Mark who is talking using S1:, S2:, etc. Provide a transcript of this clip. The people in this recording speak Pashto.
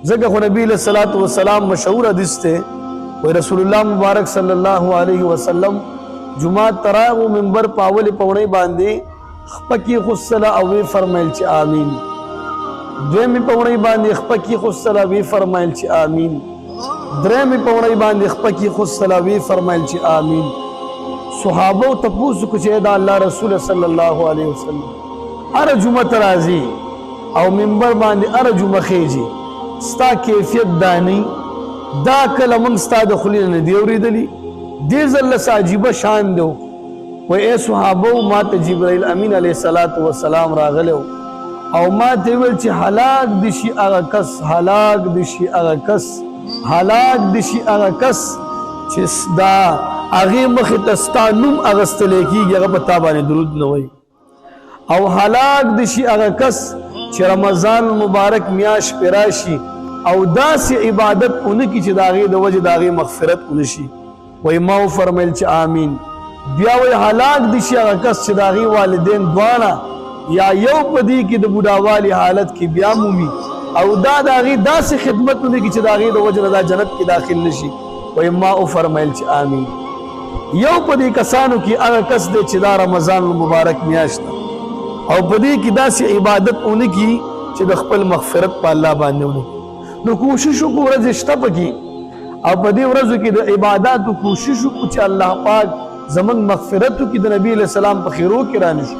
S1: ځکه خو نبی علیہ الصلوۃ والسلام مشهور حدیث ته وی رسول الله مبارک صلی الله علیه وسلم جمعه تراغو منبر پاول پونی باندې خپکی خصلا او وی فرمایل چې آمین. دویمه پونی باندې خپکی خصلا وی فرمایل چې آمین. درېمه پونی باندې خپکی خصلا وی فرمایل چې آمین. صحابه تپوس کو چې دا الله رسول صلی الله علیه وسلم ار جمعه ترازی او منبر باندې ار جمعه خېجی ستا کیفیت دانی دا کله موږ ستا د خلیل نه دی اوریدلی دې ځل عجیبه شان دی و اے صحابه ما ته جبرائیل امین علیه الصلاۃ والسلام راغلو او ما ته ویل چې هلاک دشي هغه کس هلاک دشي هغه کس هلاک دشي هغه کس چې دا هغه مخ ته ستا نوم اغستل کیږي هغه په تا باندې درود نه وای او هلاک دشي هغه کس چې رمضان مبارک میاش پراشي او داسې عبادت اونکی چې داغه د وجه داغه مغفرت ونشي وای ما فرمایل چې آمین. بیا وای هلاک دي چې هغه کس چې داغه والدین دواړه یا یو پدی کې د بوډاوالي حالت کې بیا مومي او دا داغه داسې خدمت اونکی چې داغه د وجه د جنت کې داخل نشي وای ما فرمایل چې آمین. یو پدی کسانو کې هغه کس دی چې دا رمضان مبارک میاشت او پدی کې داسې عبادت اونکی چې د خپل مغفرت په الله باندې ونکړي. نو کوشش وکړو ورځ شته پکې او په دې ورځو کې د عبادت کوشش وکړو چې الله پاک زمون مغفرت وکړي د نبی علیہ السلام په خیرو کې رانشي.